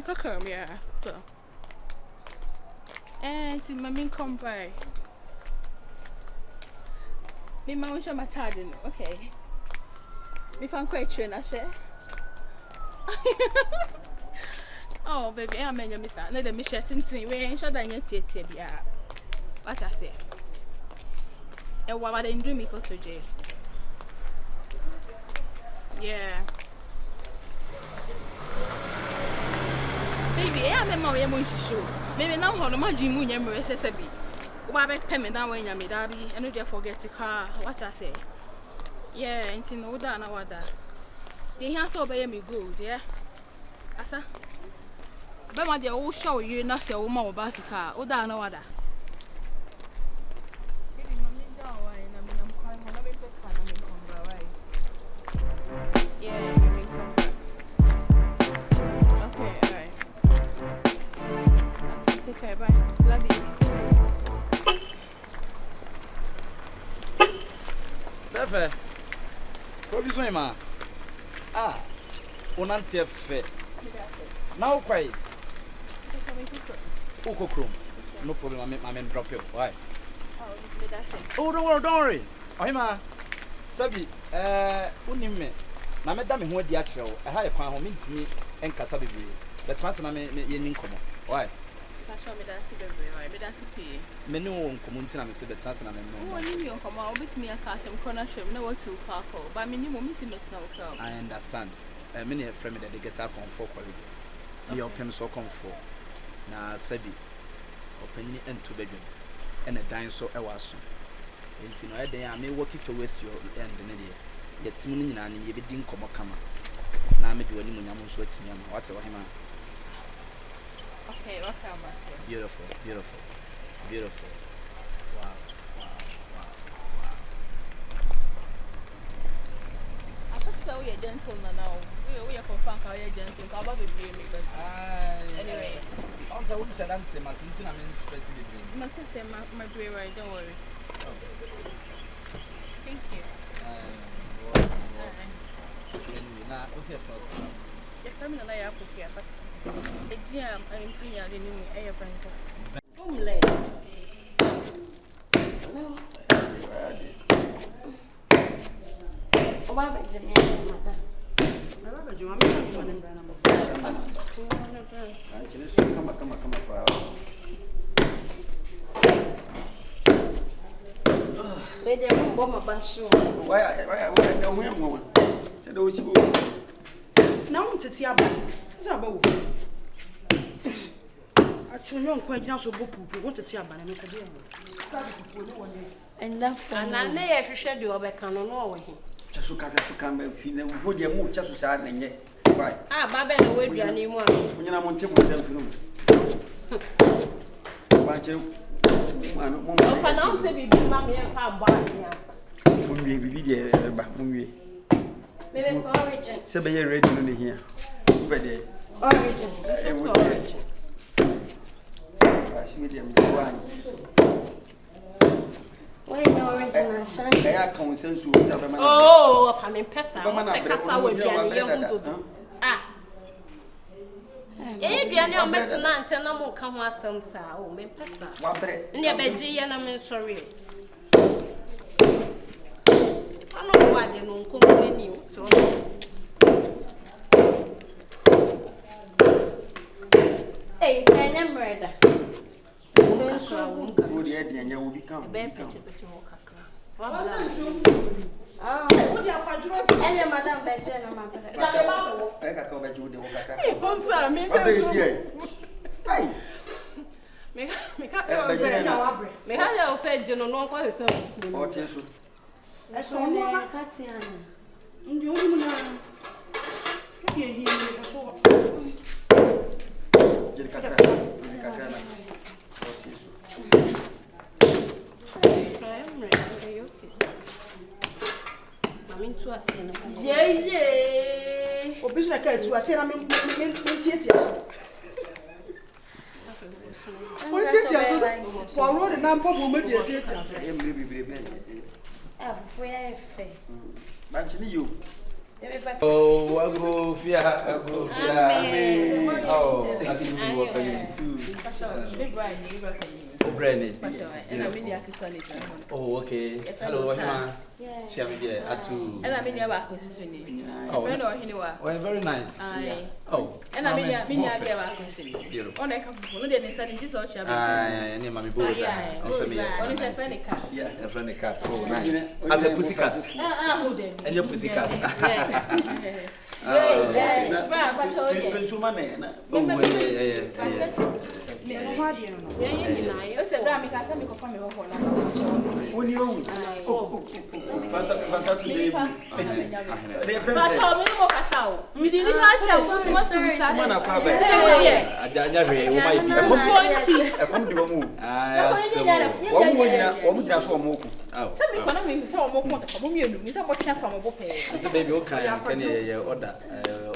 Kakram, yeah. So. And see, my main come by. Me, my wish I'm a tardin, okay. If I'm quite trained, I share. Oh, baby, I'm in your miss. Let me share tinting. We ain't sure that you're tea, yeah. What I say? And what I didn't do me go to jail. Yeah. Baby, I'm a man. Show. Maybe now, how much dream when you're SSB. Why back payment down when you're made, and you forget to car. What I say? Yeah, it's in order now. What that? They have so by me good, yeah. Asa. But my dear, will show you not so woman or bicycle. Oh, that no other. Yeah, okay, alright. Take care, bye. Love you. Perfect. What is my Ah, on anti fair. Now, quite. Chrome. No problem, I mean, drop you. Why? Oh, don't worry. I'm a Sabi, Unime. Now, Madame, who the actual, I had a crown home to me and Casabi. The transfer may be in income. Why? Show me that CB, Menu won't come until I say the transfer. Oh, you come out with me a car, some corner shop, no too far. But minimum meeting makes no crowd. I understand. Many a friend that they get up on for Kolege. The open so Okomfo. Na Sabi. Opening into bedroom. And a dine so I was. Until I day I may work it towards your end in the year. Yet Timmy and you didn't come or come. Now me do any money sweating him. Whatever him. Okay, what about you? Beautiful, beautiful, beautiful. Wow, wow, wow, wow. I thought so, you're gentleman now. We are confirmed how you're gentleman. How about me? But anyway. Also, I wouldn't say that to my since I mean, specifically. Not to say my brain, right? Don't worry. Thank you. Now, what's your first? You're coming and I have to hear, but the jam and in the new air friends. Oh, late. Oh, why would you mean, madam? Now, to see about Zabo. Actually, no quite now so book. Want to see about him. And that for an I should schedule back on Norway. Just look at the camera, feeling before the moon just sad and yet. Why? Ah, Babel, away be anyone. When you're on table, self room. Why, you? For now, baby, mammy and far bars. Mummy, video, Mummy. Origin. Sabay ready on here. Ready. Origin. I see medium one. Why no original son? I have consensus. Oh, I'm in Pessa. I casa with you. Ah. Adrian, you're better than Chanamo come was some sow, oh, me Pessa. What bread? Never G and I'm sorry. I don't know why they don't come in you. Hey, I'm murder. Before the idea, you will become a bear picture. Oh, and Madame Betty, I can come back to the water. what's that? Miss Hey, me I said, you know, quite yourself. what is it? that's only a Catiana. You know, I'm into a scene. Yay! or business to I said, I'm in theatre. For road and number woman, dear theatre. Where fair. But you, Oh, I go fear. Oh, that's oh, okay. Hello, Emma. Oh, very nice. Oh, and I mean, beautiful. On a couple of days, and it is all chabby. I name my boy. Yeah, a friendly cat. Yeah, a friendly cat. Oh, nice. As a pussy cat. And your pussy cat.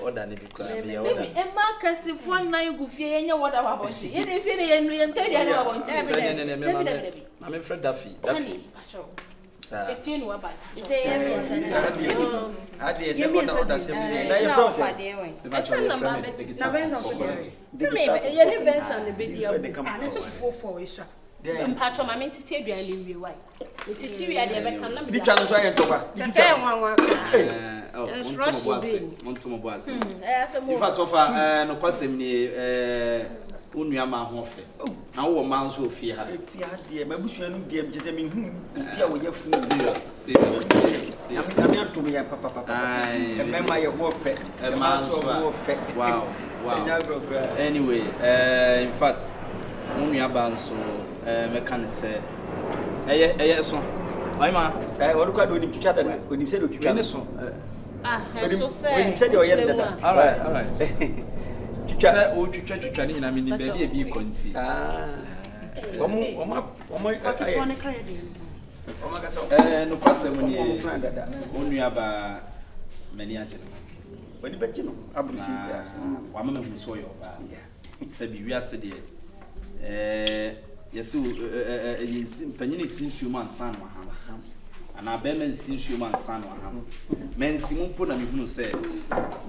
Order ni bikura be order. E ma kasi fo nan gufie yenye wada wabonti. Ye de fie ne yenu yem tadi ani wabonti. Na me friend Daffy. Sa. E fie no waba. Say yes. Ade ye order sem. Na ye from say. Na Benson so dey. Se me ye ne Benson ne be dia. Ah, so Fufuo isa. Mpacho ma mentiti aduan lewe why. Mentiti wi ade be kan na me. Bi twa no so ayen toba. Say nwanwa. Montomo boas. If I offer no kwasem ni onua ma ho fe. Na wo ma nso ofie ha. Ofie ha de mabusu anu de am jese me hu bia wo ye fu serious. Am ya to me ya papa. E mema ye wo fe. E ma nso wo fe. Wow. Anyway, in fact, onua ba nso me kan se eye so. Why ma? Oruka do ni twitwa da. Onim se do twitwa. Ne so. So say. All right. Say o twitwa ni na me ni baby e bi konti. Omo ka so. No kwasem ni onua ba mani aje. Wani bachi no abrusi kra. Wa mama hu so yo ba. Sabi wi ase de yesu yin panyini sin human san wa ha. Na be men sin human san wa ha. Men simumpo na mehunu se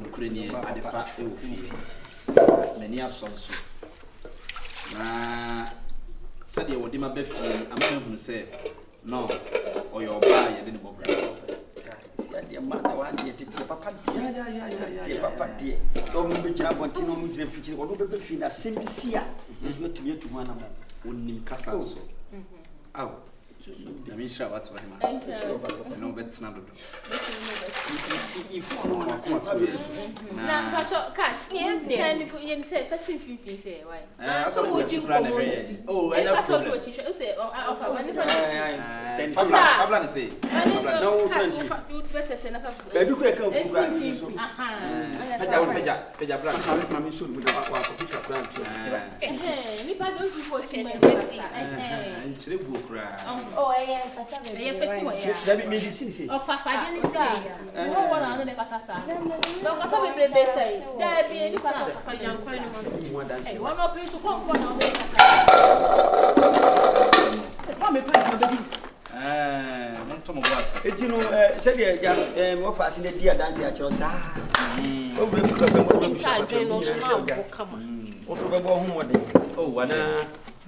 nokure ni adepa e wo fi. Mani asonso. Na sade wo de ma ba fi amahunu se no oyo ba ye de ne bobra. Ya de ma na wa de tete papa dia. Papa dia. Do mu be kira bonti no mu jire fichi wo do be fi na sembisia. Yesu atumi atu hana mo. Wonim kasa so. Aw. Damisha watu wahima. No betina dodo. If no one come to na pacho cat. Yes, can you say first thing say why? So would you come on? Oh, I have problem. You say offer when you Fablan say. No, you better say na Fablan. Baby ko e ka fu. Aha. Peja brand. Na me should we go pick up brand. Ni pa don fu for chime. Nchire bu okra. Oh, cassava. I fesi wa ya. Dabi medicine say. Oh, fafa de ni say. No one na no cassava. No cassava be be say. Dabi ni cassava jankwa ni mo dance. Eh, one up to come for na be cassava. Pa me pa na baby. Montomo boas. Eti no say de ya mo fa ase de dia dance a che o sa. O bre fu ka mo inside no so na bo kama. O so be bo ho mo de. Oh, wana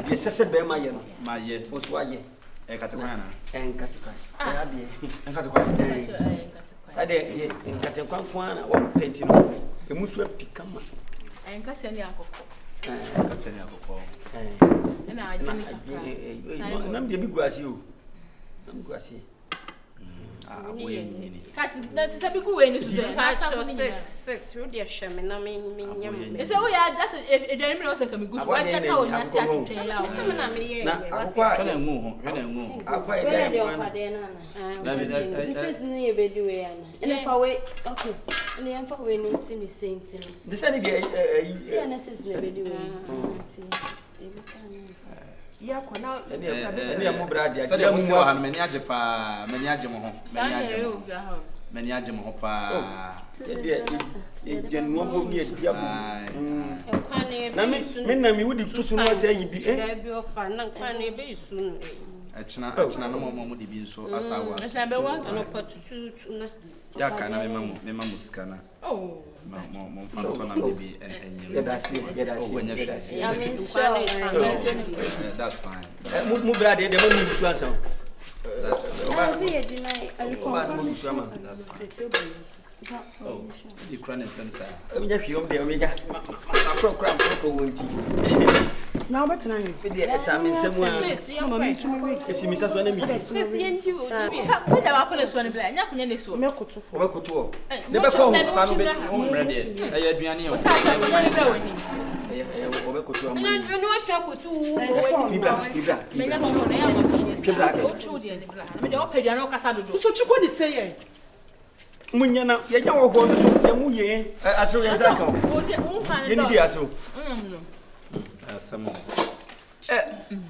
ye sese be ma ye no. Ma ye. O so aye. Katekwana na katekwana ade katekwana ade katekwana na wo penti no emusu apikama kateni akoko na ajini na mde bi guasi o na mguasi aboye nyini kati na se bi ku we ni so ha 6 we dey hwe me na me nyam e se we ya just edwani me no se ka me gusu wa kata o nya se atwe ya o se me na me ye hwe na ngu ho akwa ide ya kwa na this is ni be di we ya na ene fa we okay ene ya fa we ni nsi ni senti no this any dey see anasis na be di we ti se be kan ya kona ene ya mo brad ya dia mu ha mani age pa mani age mo ho mani age mo ho pa ye no mo mi dia bu na me na mi wudi tusu no ase yi bi da bi ofa na kwana be isu no Achina no mo de bi so asawa. Achina be wa no patutu na. Ya kana me mamu skana. Oh. Mo fa ko na bibi enye. That's fine. Mu brother de mo ni su asan. That's fine. That's fine. Oh, you crying some side. Omega hwe om de omega. Akra wonti. Now better than you. De etame nsemu a. Mama me tumi we. Esi mi saso na mi. Sisi yenti wo. Fa da wa fele so ne bla, nya kunya ne so. Me koto fo. Obekoto. Ne be ko sa no beti o mre de. Eye aduane o. Sa ta ko ne bla woni. Obekoto am. Na no atwa ko su wo. Bibra. Me nya ko no ya ma ko. O chu de ne bla. Me de o pedua no kasa dodo. So chiko ni say ye. Munya na ye nya wo ho so ya mu ye. Asro ya sa kan. O de un kan Ye ni di asro. Asamo.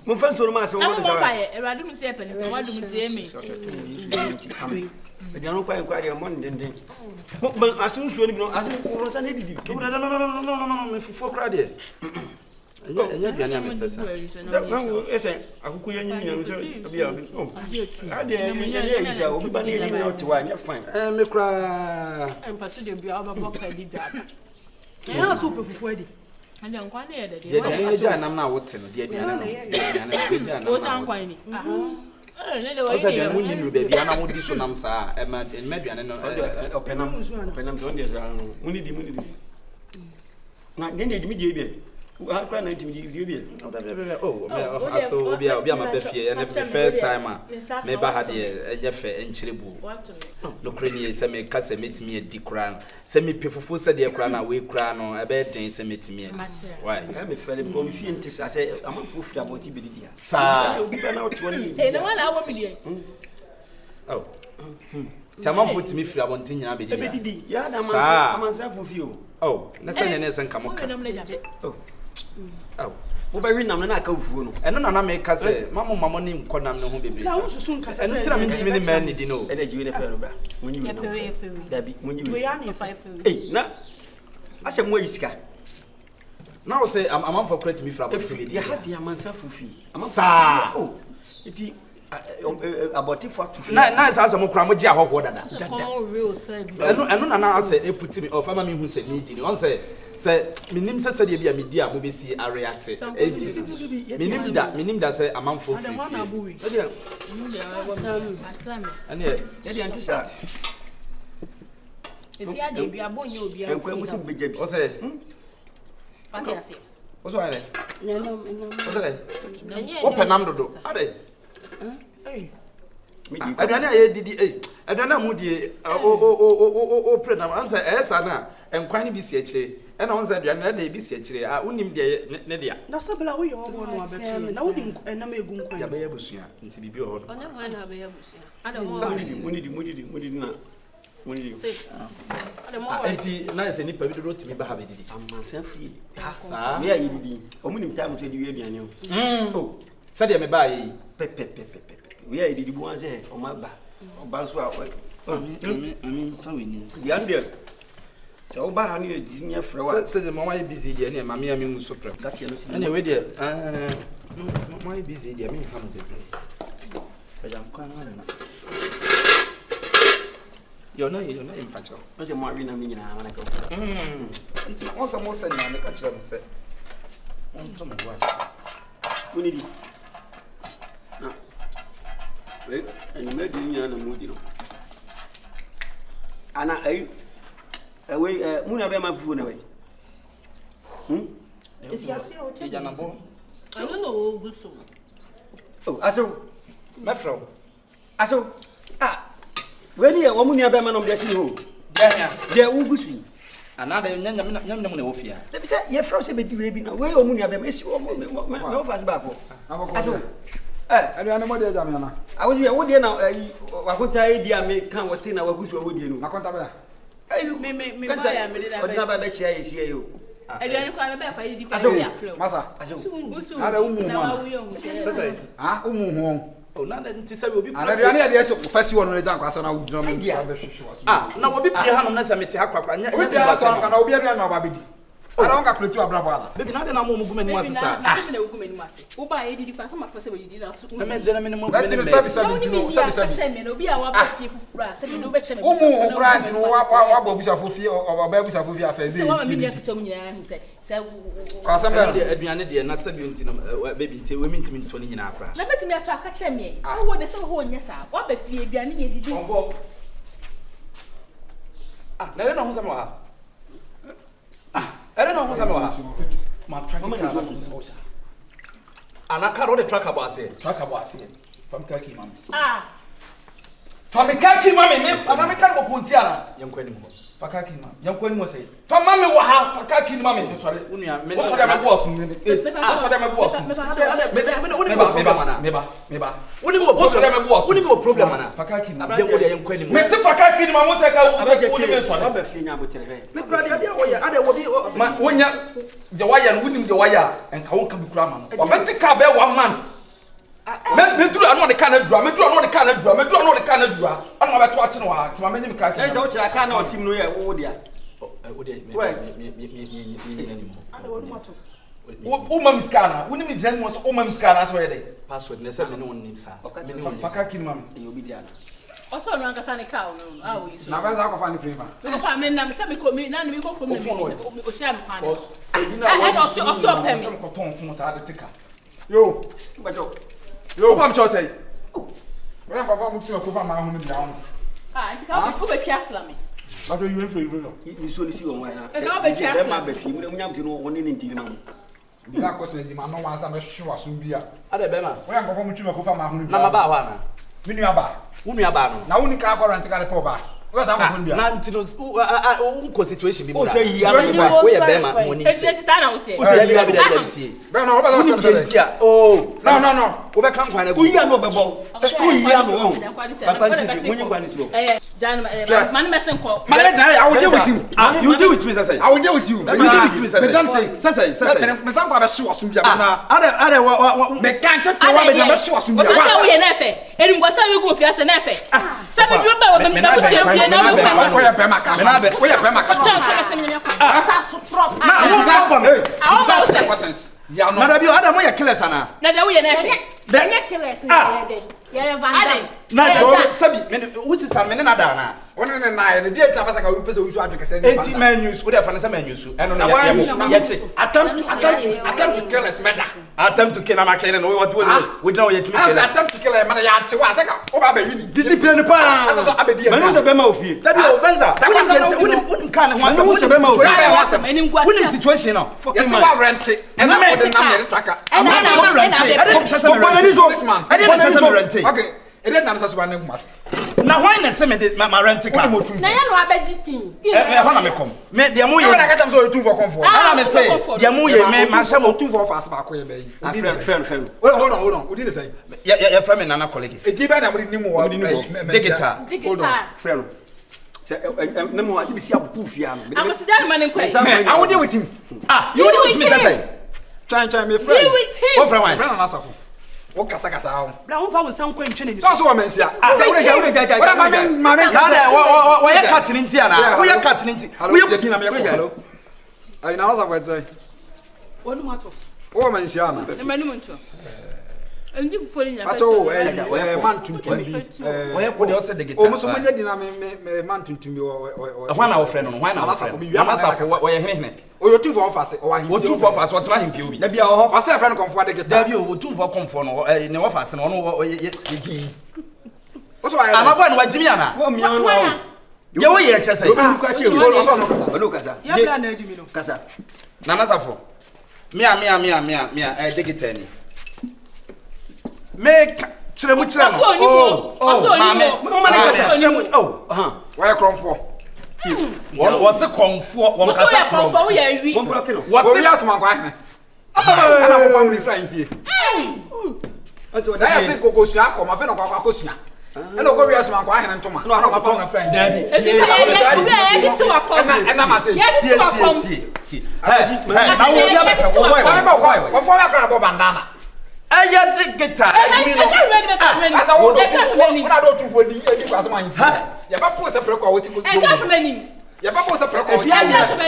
Mo fa so no ma so wo de sa. Fa ye, Erade mu se epene to wadum tie me. Edi anu kwa kwa ya mo ndenden. Mo ban asun suo ni bi no asun wo sa na didi. No, me Fufuo kra de. Enya aduane am pesa. Ese akuku ya nyi nyam so bia obi. Oh. Ade ye isa obi ba na edi na otiwa nya fine. Me kra. Empatu de bia oba boka di dada. Na so pe fufu edi. Ande nkwa na ye de. Dia de ja nam na wote no dia aduane. O sa nkwa ni. Ne de wa Osa de munni no be bia na wodi so nam saa e ma aduane no openam don dia sa no muni di na ndende di mi die bia akwa na ntimi di bia aso obi ama ba fie and the first time me ba ha de enye fe enchirebu no kreni se me kasa metimi edi kra se me pefufu se de kra na we kra no e be den se metimi why me fele ko mi fie nti sa se amanfo firi abonti be dia sa obi ba na oto ni e na wala awo mi die oh tamanfo timi firi abonti nyina be dia e be didi ya da amansa fo fie o oh na se ne se nka mo ka oh wo ba wi nam na aka ufuo no eno na me ka se mamo ni nkonam ne ho bebre Na wo susu nka eno tira me ntimi ni man ni di no ene jiwe ne fe no bra munyi wi nam dabi munyi we wi ya ni eh na ashe mo yisika na wo se amanfo kra timi firi abonti be dia dia ha dia amansa fo fie sa oh iti aboti for to fie na sa mo kra mo gi ahoho dada come real service eno na say e put me of ama me hu say me di ni on say minim say de bia me di a mo be si a react enti minim da say amanfo free dia ane ya dia antisa if ya de bia bonye obi a enkwa musim beja bi o say pati ase o so are No. o say o penam dodo are aduane aye didi aduane mu die o prenam ansa esa na enkwan bi si akire e na onza aduane na da bi si akire a unim de ne dia na sabla wo ye obo no abeti na wo dim na me egu nkwan ya ba ya busua nti bibi o hodo Ona ho na be ya busia. ada mo muni di na muni di 6 ada mo enti na ese nipa bi dodo timi ba ha be didi amansa fie sa me ya yidi omunim time so di wi aduane o oh sadia me ba yi pepe we ya yidi bu anse o ma ba oba so a amin fa we ni di andes so oba ha ni edi nya frewa se mo wa busy dia ne ma me ya me mu so prem that ye no si ane we dia mo wa busy dia me ha no bebe pa jam kwa na na yo na impacho no se mo awi na me nyina ma na ka nti on sa mo se na me ka kire mo se on to mo was muni di we ani me di nya na mo di no ana ai we muna be ma fufu na we esi ase o te jana bo I don't know gusto oh aso mefro aso we ni wo muni be ma no de si ho ya de wo gusu anada nyam na mo na wo fia da bi se ye fro se be di we bi na we wo muni be ma esi wo no fast back ko aso aduane mo de jam yana awosi we wo de na wakonta e di ame kan wo se na wagusu wo de no akonta ba ayu me ba ya me da odina ba be chia yesi ayo aduane kwa me ba fa yi di kwa Aso. ya flow masa aso gusto Ada umu na ho wa ana. wu yo sese umu ho oh na nti sabe obi aduane ya de so festival no le jan kwasa na wudina mo Dia. be hwehwe waso na obi pie hanom na se mete akwa nya obi bia so anka na obi aduane na oba bedi I don't calculate your brother. Baby, now then I'm going to go I'm not a woman. Who buy a did some of us when you did not. That is 77 will be our baby for us. And you know, better. Who grant you what was a fear or babies of your face? So, I mean, you told me, I said, so, Adriana, dear, not 17 baby till women to me 20 in Accra. never to me attract catch me. I want the so whole, yes, sir. What if you did? Ah, I don't know who's a I don't know who's a my track. And I can't the track about it. Track about it. From Kaki, ma'am. Ah, From a Kaki, mammy, I'm a kind of Puntiana. Young Queen. Fakaki, ma'am. Young Queen was say. From Mammy, what have for Kaki, mammy? Sorry, Unia, What's what I'm bossing? I saw them a boss. Neba. What do you want a problem? Fakaki, ma'am. Young Queen. Mr. Fakaki, my was like when you the wire and winning the wire and Kawan can be cramming. Or better car 1 month. Me do not the kind of drum, me do not the kind of drum, me do not the kind of drum. I'm not watching to my many car. There's what I cannot team no oh dear. Woman scanner, wouldn't be Jen was woman scanner as well. Password, necessarily no one needs her. Fakaki, ma'am. You'll be there. also no Ankasani cow. Oh, you Now, where's our funny flavor? I mean, I'm semi coming, none of you go from the Ocean. And also pay some cotton from the ticker. Yo, Yo, I'm just saying. where am I going to cover my home down? Ah, I can't be castle me. What are you in for? You surely see on why now. And I'll be careful. We don't have to know one in Tina. Black was saying, I know once I'm sure soon be up. Other Bema, Where am I going to cover my home? Namabawana, Miniaba. Uniabano. Now, only car and take a poor. What's up? Nantinos, own situation. Oh, say you are Bema, It's out here. Oh, no. Overcome when who you are no bubble. Who you are no one. Man, messing call. I will deal with you. You deal with me, I say. I will deal with you. You deal with me, Say. Some of us was to be other can't tell what the best was to be. And was you go for an effect. Seven attempt to kill a McLean and what we don't yet attempt to kill a man. Discipline the power. Manusa Bema of you. That was situation. Rent it. And I made the number tracker. I didn't rent it. Okay. It didn't answer one name. Now, why not send me my rent? Now, I come. Make the Amoy. I got to do for comfort. I say, the Amoy, my Shamo 2 for fast back. Well, hold on. Who did say? You're from another colleague. It did better with more digital. Friend. No more, I see a poof yam. I was that man in question. I will deal with him. You do with me, say. Try me, friend. What from my friend and us. What Casacasa? Brown found some question. That's what I mean. What am I? Why are cutting in Tiana? We are cutting in. Hello. I know what I say. What matter? Oh, Mansiana. The monument. And you falling at all, man to me. Where would you say the guitar? Almost when they man to me or one our friend on one hour. You must have what you're hearing. Or you're 2 for us, or 2 for us, what trying to be. Maybe our friend come for the guitar. You 2 for comfort or in office and on what's why I'm about what Jimiana. What me on? You're here, Chessy. Look at that. Nanasafo. Mia, digital. Make Chiramucha. Why a crumb for? What's a comfort? One was it as my and I'm family flying here. I said, Coco Siaco, my friend of Cocosia. And I'll go as my wife and Thomas. No, I'm a friend, Daddy. And I must say, bandana. I had the guitar. I don't do for the mine. Yeah, but post a preco was to go. Ya papa se preko.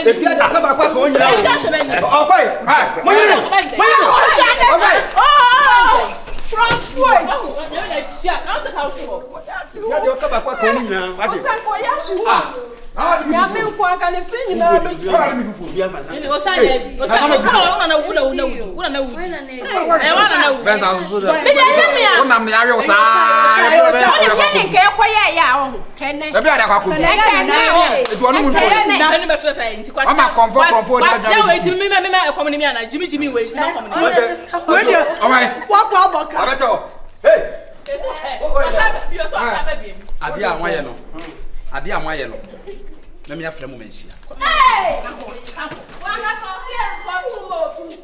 Efia da ka ba kwa ka onyina. Okwai. Moyino. Okwai. Fufuo. Ya de ka ba kwa ka onyina. Ade. Ya me kwa ka ne sin nyina be. Ora mi fufu bia fa. O sa ye bi. O sa una na wuda. Una na wuda. Wana na wuda. Benza so da. Me dey say me a. Ona me awe o sa. Ya ne ke kwa ya o. Kene. E bi ada kwa ko. Edu onu mu nto. Kene be to say nti kwasa. Ama comfort da. Kwasa we ti me economy ana Jimmy we na economy. Wait. Alright. What aboka? Abeto. Hey. Ade a waye no. Ade a waye no. Na me afra mo manhia.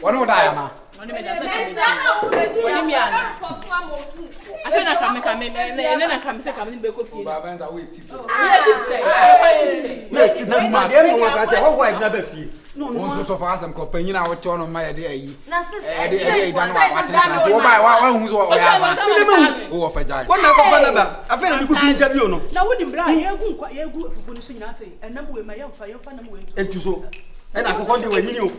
Wonu da ya ma. Oni me da say. Oni mi ana. Afena kam se kam ni be ko fie. Baba nda we tifo. Na ti na ma de mo wa ka se wo wa na ba fie. No Won so fa asem ko panyin a wo to no ma ye de ayi. Na se. E de dan wa atena. Wo ba wa hu so wo ya ma. Wo wo fa jai. Wona ko fa na ba. Afa na bi ku fi gabi o no. Na wodi mbra yegu fufu no so nyina tai. Enam we ma yemfa nam we. Entu so. E na akoko de wa nyini o.